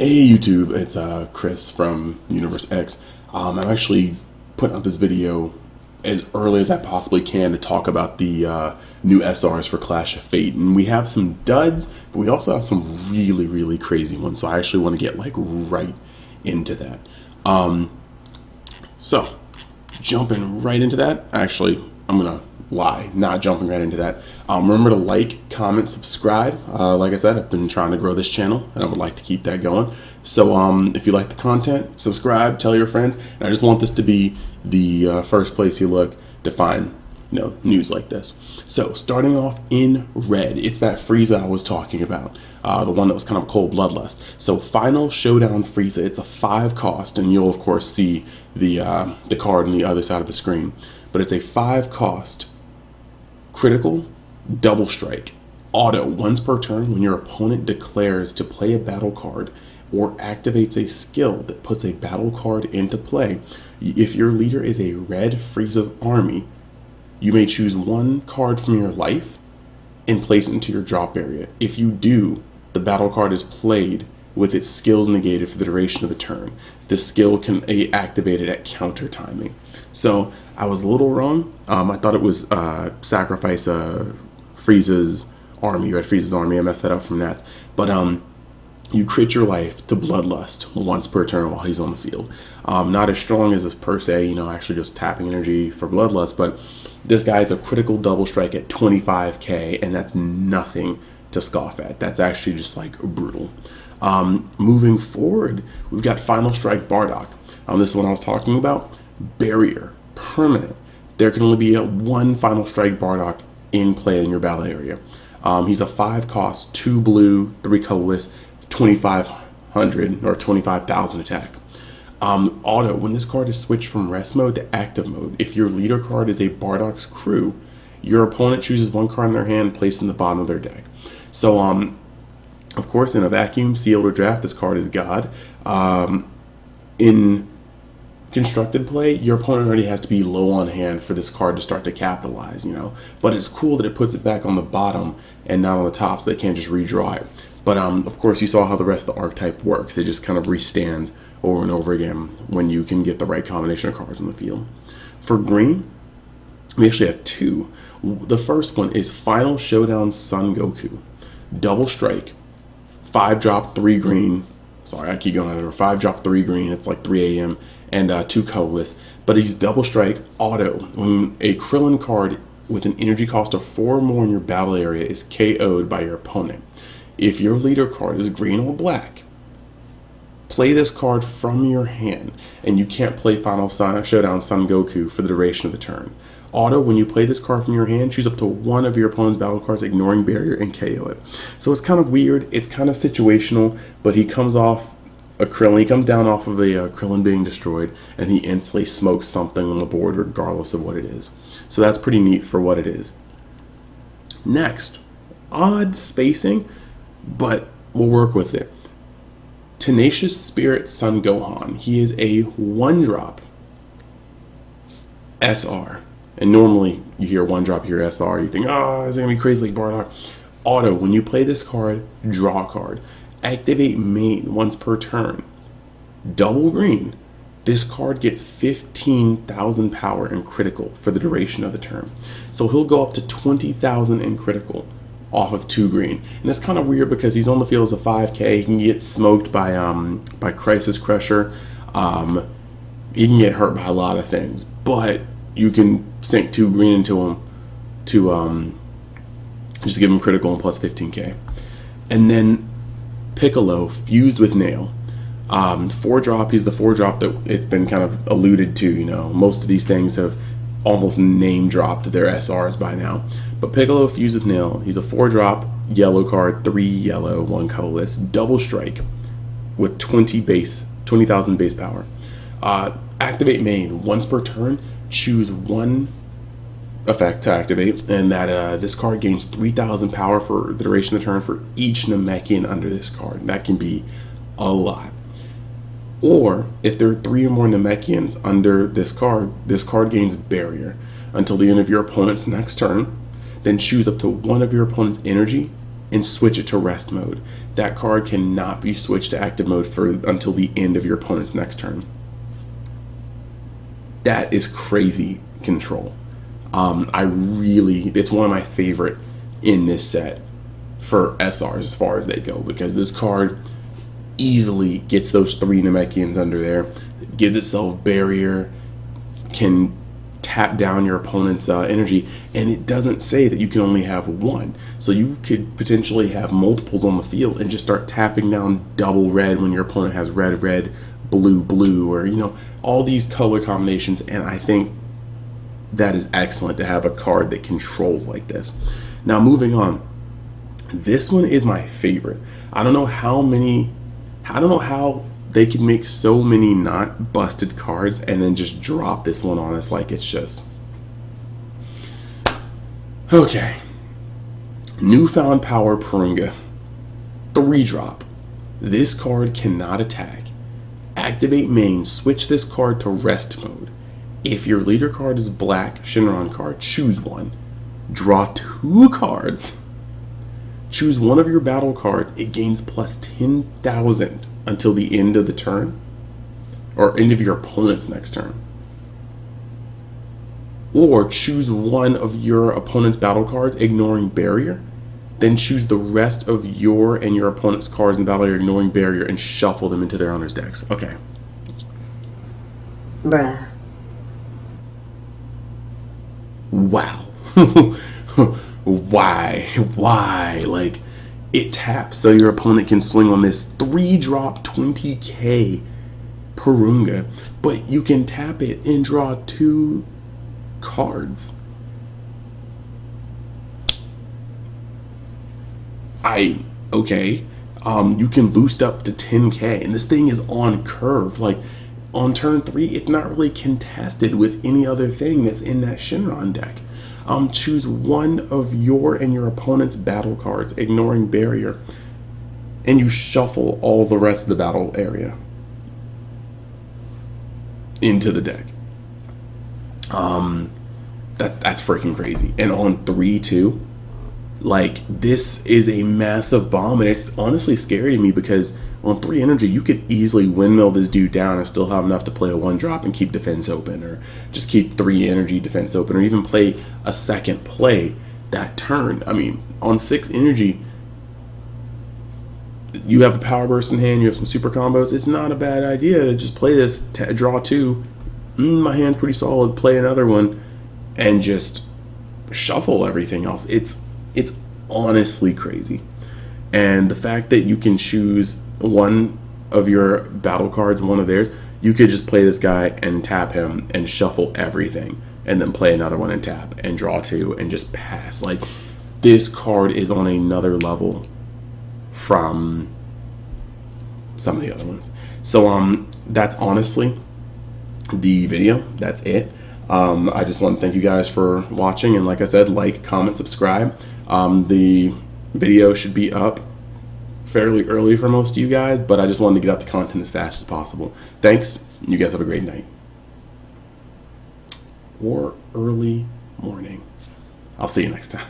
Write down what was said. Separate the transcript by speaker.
Speaker 1: Hey YouTube, it's Chris from Universe X. I'm actually putting out this video as early as I possibly can to talk about the new SRs for Clash of Fate. And we have some duds, but we also have some really crazy ones. So I actually want to get like right into that. So jumping right into that, actually, I'm going to lie, not jumping right into that. Remember to like, comment, subscribe. Like I said, I've been trying to grow this channel and I would like to keep that going. So if you like the content, subscribe, tell your friends. And I just want this to be the first place you look to find news like this. So starting off in red, it's that Frieza I was talking about, the one that was kind of cold bloodlust. So final Showdown Frieza, it's a 5 cost, and you'll of course see the card on the other side of the screen, but it's a 5 cost critical double strike auto once per turn when your opponent declares to play a battle card or activates a skill that puts a battle card into play. If your leader is a red Frieza's army, you may choose one card from your life and place it into your drop area. If you do, the battle card is played with its skills negated for the duration of the turn. This skill can be activated at counter timing. So I was a little wrong. I thought it was sacrifice Frieza's army, Red Frieza's army. I messed that up from Nats. But you crit your life to Bloodlust once per turn while he's on the field. Not as strong as per se, actually just tapping energy for Bloodlust, but this guy is a critical double strike at 25k, and that's nothing to scoff at. That's actually just like brutal. Moving forward, we've got Final Strike Bardock. This one I was talking about, barrier, permanent. There can only be one Final Strike Bardock in play in your battle area. He's a 5 cost, 2 blue, 3 colorless, 2500 or 25,000 attack. Auto, when this card is switched from rest mode to active mode, if your leader card is a Bardock's crew, your opponent chooses one card in their hand placed in the bottom of their deck. So of course, in a vacuum, sealed, or draft, this card is God. In constructed play, your opponent already has to be low on hand for this card to start to capitalize, But it's cool that it puts it back on the bottom and not on the top, so they can't just redraw it. But of course, you saw how the rest of the archetype works. It just kind of restands over and over again when you can get the right combination of cards on the field. For green, we actually have 2. The first one is Final Showdown Son Goku. Double strike. 5 drop, 3 green. Sorry, I keep going over. 5 drop, 3 green. It's like 3 a.m. and 2 colorless. But he's double strike auto. When a Krillin card with an energy cost of 4 or more in your battle area is KO'd by your opponent. If your leader card is green or black, play this card from your hand, and you can't play Final Showdown Son Goku for the duration of the turn. Auto, when you play this card from your hand, choose up to one of your opponent's battle cards, ignoring barrier, and KO it. So it's kind of weird, it's kind of situational, but he comes off a Krillin, he comes down off of a Krillin being destroyed, and he instantly smokes something on the board regardless of what it is. So that's pretty neat for what it is. Next, odd spacing, but we'll work with it. Tenacious Spirit Son Gohan. He is a 1-drop SR. And normally you hear 1-drop, you hear SR, you think, oh, it's going to be crazy like Bardock. Auto, when you play this card, draw a card. Activate main once per turn. Double green. This card gets 15,000 power and critical for the duration of the turn. So he'll go up to 20,000 in critical off of 2 green. And it's kind of weird because he's on the field as a 5k. He can get smoked by Crisis Crusher. He can get hurt by a lot of things, but you can sink 2 green into him to just give him critical and plus 15k. And then Piccolo Fused with Nail. 4-drop, he's the 4-drop that it's been kind of alluded to, Most of these things have almost name dropped their SRs by now. But Piccolo Fused with Nail, he's a 4-drop, yellow card, 3 yellow, 1 colorless, double strike with 20,000 base power. Activate main once per turn, choose one effect to activate, and that this card gains 3,000 power for the duration of the turn for each Namekian under this card. That can be a lot. Or if there are 3 or more Namekians under this card gains barrier until the end of your opponent's next turn. Then choose up to one of your opponent's energy and switch it to rest mode. That card cannot be switched to active mode until the end of your opponent's next turn. That is crazy control. It's one of my favorite in this set for SRs as far as they go, because this card easily gets those 3 Namekians under there, gives itself barrier, can tap down your opponent's energy, and it doesn't say that you can only have one. So you could potentially have multiples on the field and just start tapping down double red when your opponent has red, red, blue, blue, or all these color combinations. And I think that is excellent to have a card that controls like this. Now moving on, this one is my favorite. I don't know how they could make so many not busted cards and then just drop this one on us like it's just... Okay. Newfound Power Parunga. 3-drop. This card cannot attack. Activate main, switch this card to rest mode. If your leader card is black Shinron card, choose one. Draw 2 cards. Choose one of your battle cards. It gains plus 10,000 until the end of the turn, or end of your opponent's next turn. Or choose one of your opponent's battle cards, ignoring barrier. Then choose the rest of your and your opponent's cards in battle area, ignoring barrier, and shuffle them into their owner's decks. Okay.
Speaker 2: Bruh.
Speaker 1: Wow. Why? Like, it taps so your opponent can swing on this 3-drop 20k Parunga, but you can tap it and draw 2 cards. Okay. You can boost up to 10k, and this thing is on curve. Like, on turn 3, it's not really contested with any other thing that's in that Shinron deck. Choose one of your and your opponent's battle cards, ignoring barrier, and you shuffle all the rest of the battle area into the deck. That's freaking crazy. And on 3 too, like, this is a massive bomb, and it's honestly scary to me because on 3 energy you could easily windmill this dude down and still have enough to play a 1-drop and keep defense open, or just keep 3 energy defense open, or even play a second play that turn. I mean, on 6 energy you have a power burst in hand, you have some super combos. It's not a bad idea to just play this, draw 2, my hand's pretty solid, play another one, and just shuffle everything else. It's honestly crazy. And the fact that you can choose one of your battle cards, one of theirs, you could just play this guy and tap him and shuffle everything, and then play another one and tap and draw 2 and just pass. Like, this card is on another level from some of the other ones. So that's honestly the video. That's it. I just want to thank you guys for watching, and like I said, like, comment, subscribe. The video should be up fairly early for most of you guys, but I just wanted to get out the content as fast as possible. Thanks. You guys have a great night. Or early morning. I'll see you next time.